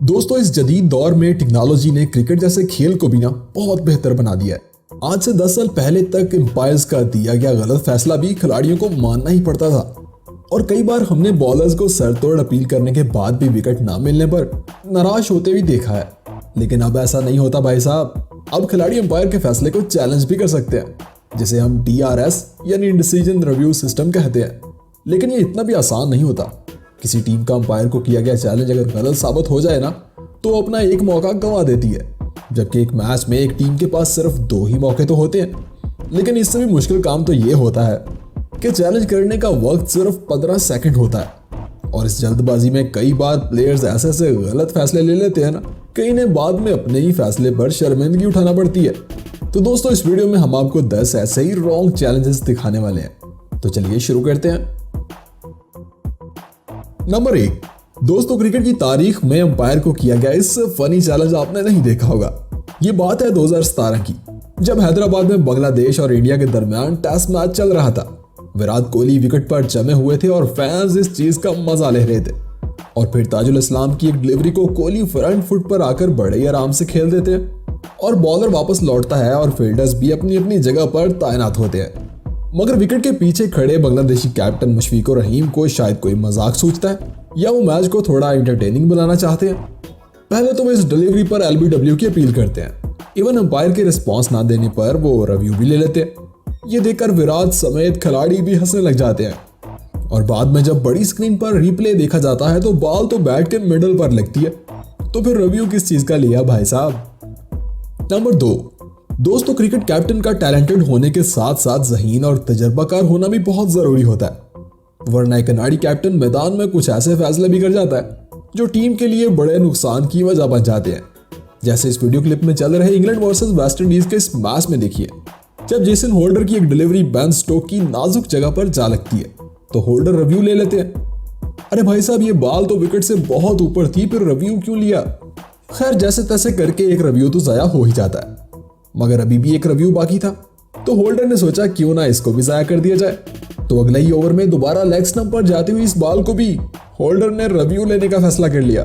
दोस्तों, इस जदीद दौर में टेक्नोलॉजी ने क्रिकेट जैसे खेल को भी ना बहुत बेहतर बना दिया है। आज से 10 साल पहले तक एम्पायर्स का दिया गया गलत फैसला भी खिलाड़ियों को मानना ही पड़ता था और कई बार हमने बॉलर्स को सरतोड़ अपील करने के बाद भी विकेट ना मिलने पर नाराज होते भी देखा है। लेकिन अब ऐसा नहीं होता भाई साहब। अब खिलाड़ी एम्पायर के फैसले को चैलेंज भी कर सकते हैं, जिसे हम DRS यानी डिसीजन रिव्यू सिस्टम कहते हैं। लेकिन ये इतना भी आसान नहीं होता। किसी टीम का अंपायर को किया गया चैलेंज अगर गलत साबित हो जाए ना, तो अपना एक मौका गंवा देती है। जबकि एक मैच में एक टीम के पास सिर्फ 2 ही मौके तो होते हैं। लेकिन इससे भी मुश्किल काम तो ये होता है कि चैलेंज करने का वक्त सिर्फ 15 सेकंड होता है और इस जल्दबाजी में कई बार प्लेयर्स ऐसे गलत फैसले ले लेते हैं ना कि इन्हें बाद में अपने ही फैसले पर शर्मिंदगी उठाना पड़ती है। तो दोस्तों, इस वीडियो में हम आपको 10 ऐसे ही रॉन्ग चैलेंजेस दिखाने वाले हैं। तो चलिए शुरू करते हैं। नंबर 1, दोस्तों क्रिकेट की तारीख में अंपायर को किया गया इस फनी चैलेंज आपने नहीं देखा होगा। ये बात है 2017 की, जब हैदराबाद में बांग्लादेश और इंडिया के दरमियान टेस्ट मैच चल रहा था। विराट कोहली विकेट पर जमे हुए थे और फैंस इस चीज का मजा ले रहे थे। और फिर ताजुल इस्लाम की एक डिलीवरी को कोहली फ्रंट फुट पर आकर बड़े ही आराम से खेल देते हैं और बॉलर वापस लौटता है और फील्डर्स भी अपनी अपनी जगह पर तैनात होते हैं। मगर विकेट के पीछे खड़े बांग्लादेशी कैप्टन मुशफिकुर रहीम को शायद कोई मजाक सूझता है या वो मैच को थोड़ा एंटरटेनिंग बनाना चाहते हैं। पहले तो वो इस डिलीवरी पर LBW की अपील करते हैं। इवन अंपायर के रिस्पांस ना देने पर वो रिव्यू भी ले लेते हैं। ये देखकर विराट समेत खिलाड़ी भी हंसने लग जाते हैं। और बाद में जब बड़ी स्क्रीन पर रिप्ले देखा जाता है तो बॉल तो बैट के मिडल पर लगती है। तो फिर रिव्यू किस चीज का लिया भाई साहब। नंबर 2, दोस्तों क्रिकेट कैप्टन का टैलेंटेड होने के साथ साथ ज़हीन और तजर्बाकार होना भी बहुत जरूरी होता है। वरना एक अनाड़ी कैप्टन मैदान में कुछ ऐसे फैसले भी कर जाता है जो टीम के लिए बड़े नुकसान की वजह बन जाते हैं। जैसे इस वीडियो क्लिप में चल रहे इंग्लैंड वर्सेस वेस्ट इंडीज के इस मैच में देखिए, जब जेसन होल्डर की एक डिलीवरी बेन स्टोक की नाजुक जगह पर जा लगती है तो होल्डर रिव्यू ले लेते हैं। अरे भाई साहब, ये बॉल तो विकेट से बहुत ऊपर थी, फिर रिव्यू क्यों लिया? खैर, जैसे तैसे करके एक रिव्यू तो जाया हो ही जाता है। मगर अभी भी एक रिव्यू बाकी था तो होल्डर ने सोचा क्यों ना इसको भी जाया कर दिया जाए। तो अगले ही ओवर में दोबारा लेग स्टंप पर जाती हुई इस बॉल को भी होल्डर ने रिव्यू लेने का फैसला कर लिया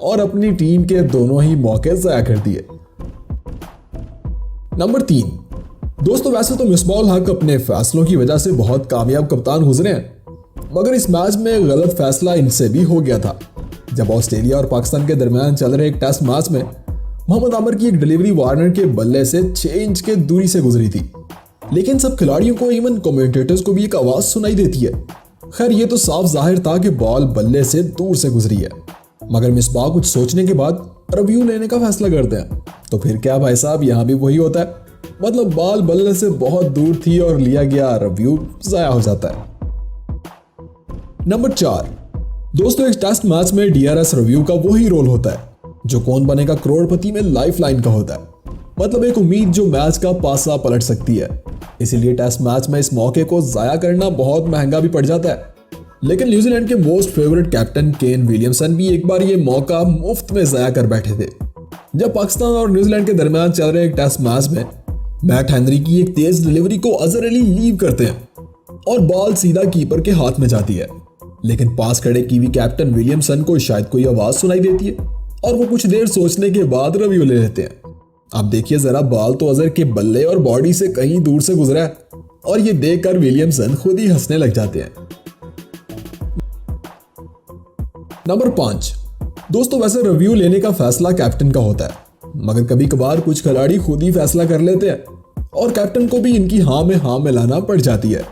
और अपनी टीम के दोनों ही मौके जाया कर दिए। नंबर 3, दोस्तों वैसे तो मिसबाह हक अपने फैसलों की वजह से बहुत कामयाब कप्तान गुजरे हैं, मगर इस मैच में गलत फैसला इनसे भी हो गया था। जब ऑस्ट्रेलिया और पाकिस्तान के दरमियान चल रहे एक टेस्ट मैच में मोहम्मद आमिर की एक डिलीवरी वार्नर के बल्ले से 6 इंच के दूरी से गुजरी थी, लेकिन सब खिलाड़ियों को इवन कमेंटेटर्स को भी एक आवाज सुनाई देती है। खैर, ये तो साफ जाहिर था कि बॉल बल्ले से दूर से गुजरी है, मगर मिसबाह कुछ सोचने के बाद रिव्यू लेने का फैसला करते हैं। तो फिर क्या भाई साहब, यहाँ भी वही होता है। मतलब बॉल बल्ले से बहुत दूर थी और लिया गया रिव्यू जाया हो जाता है। नंबर 4, दोस्तों इस टेस्ट मैच में DRS रिव्यू का वही रोल होता है जो कौन बनेगा करोड़पति में लाइफलाइन का होता है। मतलब एक उम्मीद जो मैच का पासा पलट सकती है। इसीलिए टेस्ट मैच में इस मौके को जाया करना बहुत महंगा भी पड़ जाता है। लेकिन न्यूजीलैंड के most favourite captain Kane Williamson भी एक बार ये मौका मुफ्त में जाया कर बैठे थे, जब पाकिस्तान और न्यूजीलैंड के दरमियान चल रहे एक टेस्ट मैच में मैट हेनरी की एक तेज डिलीवरी को अजहर अली लीव करते हैं और बॉल सीधा कीपर के हाथ में जाती है। लेकिन पास खड़े कीवी कैप्टन विलियमसन को शायद कोई आवाज सुनाई देती है और वो कुछ देर सोचने के बाद रिव्यू ले लेते हैं। अब देखिए जरा, बॉल तो अजहर के बल्ले और बॉडी से कहीं दूर से गुजरा है और ये देखकर विलियमसन खुद ही हंसने लग जाते हैं। नंबर 5, दोस्तों वैसे रिव्यू लेने का फैसला कैप्टन का होता है, मगर कभी कभार कुछ खिलाड़ी खुद ही फैसला कर लेते हैं और कैप्टन को भी इनकी हाँ में हाँ मिलाना पड़ जाती है।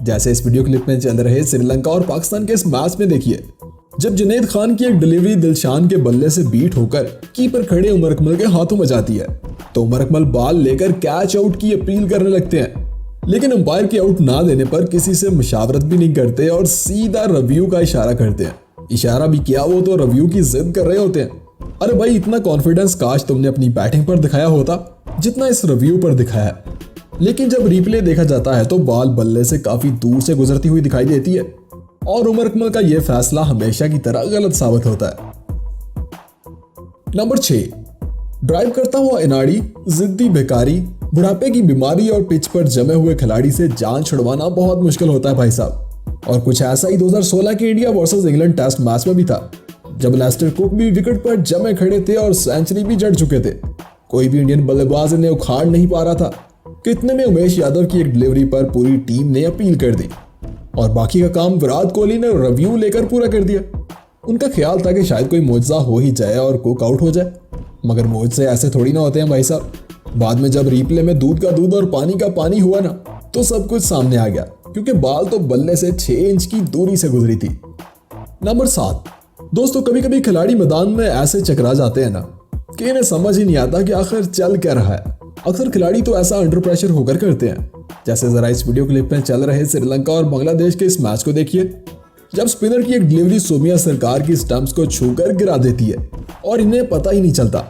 जैसे इस वीडियो क्लिप में चल रहे श्रीलंका और पाकिस्तान के इस मैच में देखिए, जब जुनैद खान की एक डिलीवरी दिलशान के बल्ले से बीट होकर कीपर खड़े उमर अकमल के हाथों में जाती है तो उमर अकमल बॉल लेकर कैच आउट की अपील करने लगते हैं। लेकिन अंपायर के आउट ना देने पर किसी से मुशावरत भी नहीं करते और सीधा रिव्यू का इशारा करते हैं। इशारा भी किया, वो तो रिव्यू की जिद कर रहे होते हैं। अरे भाई, इतना कॉन्फिडेंस काश तुमने अपनी बैटिंग पर दिखाया होता जितना इस रिव्यू पर दिखाया है। लेकिन जब रिप्ले देखा जाता है तो बॉल बल्ले से काफी दूर से गुजरती हुई दिखाई देती है और उमर अकमल का यह फैसला हमेशा की तरह गलत साबित होता है। नंबर 6, ड्राइव करता हुआ अनाड़ी, जिद्दी भिखारी, बुढ़ापे की बीमारी और पिच पर जमे हुए खिलाड़ी से जान छुड़वाना बहुत मुश्किल होता है भाई साहब। और कुछ ऐसा ही 2016 के India versus England test match में भी था, जब लेस्टर कुक भी विकेट पर जमे खड़े थे और सेंचुरी भी जड़ चुके थे। कोई भी इंडियन बल्लेबाज इन्हें उखाड़ नहीं पा रहा था। कितने में उमेश यादव की एक डिलीवरी पर पूरी टीम ने अपील कर दी और बाकी का काम विराट कोहली ने रिव्यू लेकर पूरा कर दिया। उनका ख्याल था कि शायद कोई मुआवजा हो ही जाए और कुक आउट हो जाए, मगर मुआवजे ऐसे थोड़ी ना होते हैं भाई साहब। बाद में जब रिप्ले में दूध का दूध और पानी का पानी हुआ ना, तो सब कुछ सामने आ गया, क्योंकि बॉल तो बल्ले से 6 इंच की दूरी से गुजरी थी। नंबर 7, दोस्तों कभी कभी खिलाड़ी मैदान में ऐसे चकरा जाते हैं ना कि इन्हें समझ ही नहीं आता कि आखिर चल क्या रहा है। अक्सर खिलाड़ी तो ऐसा अंडर प्रेशर होकर करते हैं, जैसे जरा इस वीडियो क्लिप में चल रहे श्रीलंका और बांग्लादेश के इस मैच को देखिए, जब स्पिनर की एक डिलीवरी सोमिया सरकार की स्टंप्स को छूकर गिरा देती है और इन्हें पता ही नहीं चलता,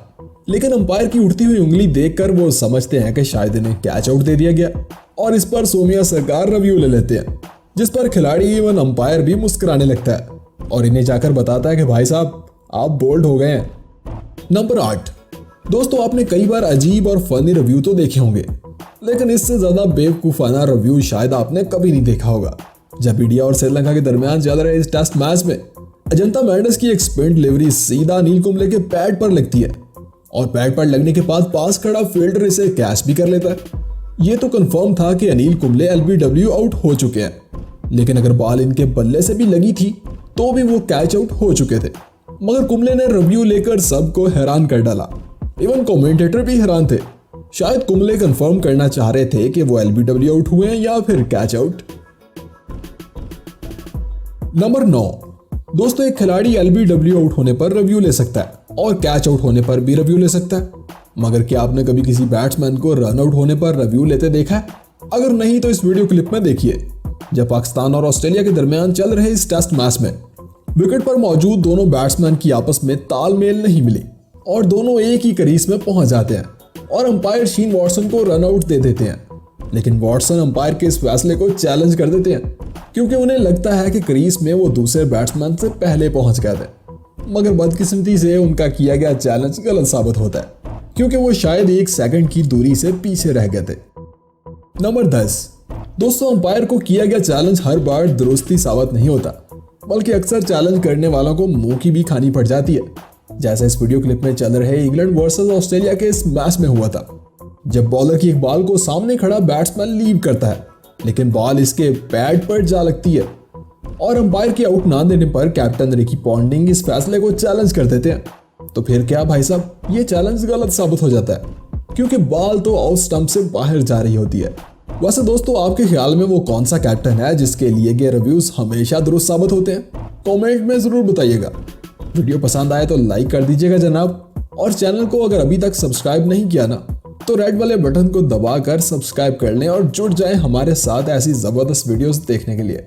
लेकिन अंपायर की उठती हुई उंगली देखकर वो समझते हैं कि शायद इन्हें कैच आउट दे दिया गया और इस पर सोमिया सरकार रिव्यू ले लेते हैं, जिस पर खिलाड़ी एवं अंपायर भी मुस्कुराने लगता है और इन्हें जाकर बताता है कि भाई साहब आप बोल्ड हो गए हैं। नंबर 8, दोस्तों आपने कई बार अजीब और फनी रिव्यू तो देखे होंगे, लेकिन इससे ज्यादा बेवकूफाना रिव्यू शायद आपने कभी नहीं देखा होगा। जब इंडिया और श्रीलंका के दरमियान चल रहे इस टेस्ट मैच में अजंता मेंडिस की एक स्पिन डिलीवरी सीधा अनिल कुंबले के पैड पर लगती है और पैड पर लगने के बाद पास खड़ा फील्डर इसे कैच भी कर लेता है। ये तो कंफर्म था कि अनिल कुंबले LBW आउट हो चुके हैं, लेकिन अगर बॉल इनके बल्ले से भी लगी थी तो भी वो कैच आउट हो चुके थे। मगर कुंबले ने रिव्यू लेकर सबको हैरान कर डाला, इवन कमेंटेटर भी हैरान थे। शायद कुंबले कंफर्म करना चाह रहे थे कि वो LBW आउट हुए हैं या फिर कैच आउट। नंबर 9, दोस्तों एक खिलाड़ी LBW आउट होने पर रिव्यू ले सकता है और कैच आउट होने पर भी रिव्यू ले सकता है, मगर क्या आपने कभी किसी बैट्समैन को रन आउट होने पर रिव्यू लेते देखा है? अगर नहीं तो इस वीडियो क्लिप में देखिए। जब पाकिस्तान और ऑस्ट्रेलिया के दरमियान चल रहे इस टेस्ट मैच में विकेट पर मौजूद दोनों बैट्समैन की आपस में तालमेल नहीं मिली और दोनों एक ही क्रीज में पहुंच जाते हैं और अंपायर शीन वॉटसन को रन आउट दे देते हैं, लेकिन वॉटसन अंपायर के इस फैसले को चैलेंज कर देते हैं क्योंकि उन्हें लगता है कि क्रीज में वो दूसरे बैट्समैन से पहले पहुंच गए थे। मगर बदकिस्मती से उनका किया गया चैलेंज गलत साबित होता है, क्योंकि वो शायद 1 सेकंड की दूरी से पीछे रह गए थे। नंबर 10, दोस्तों अंपायर को किया गया चैलेंज हर बार दुरुस्ती साबित नहीं होता, बल्कि अक्सर चैलेंज करने वालों को मुंह की भी खानी पड़ जाती है, जैसे इस वीडियो क्लिप में चल रहे इंग्लैंड वर्सेस ऑस्ट्रेलिया के इस मैच में हुआ था, जब बॉलर की एक बॉल को सामने खड़ा बैट्समैन लीव करता है, लेकिन बॉल इसके पैड पर जा लगती है और अंपायर के आउट ना देने पर कैप्टन रिकी पॉन्टिंग इस फैसले को चैलेंज कर देते हैं। तो फिर क्या भाई साहब, ये चैलेंज गलत साबित हो जाता है, क्योंकि बॉल तो ऑफ स्टंप से बाहर जा रही होती है। वैसे दोस्तों आपके ख्याल में वो कौन सा कैप्टन है जिसके लिए गए रिव्यूज हमेशा दुरुस्त साबित होते हैं? कमेंट में जरूर बताइएगा। वीडियो पसंद आए तो लाइक कर दीजिएगा जनाब, और चैनल को अगर अभी तक सब्सक्राइब नहीं किया ना, तो रेड वाले बटन को दबाकर सब्सक्राइब कर लें और जुड़ जाएं हमारे साथ ऐसी जबरदस्त वीडियोस देखने के लिए।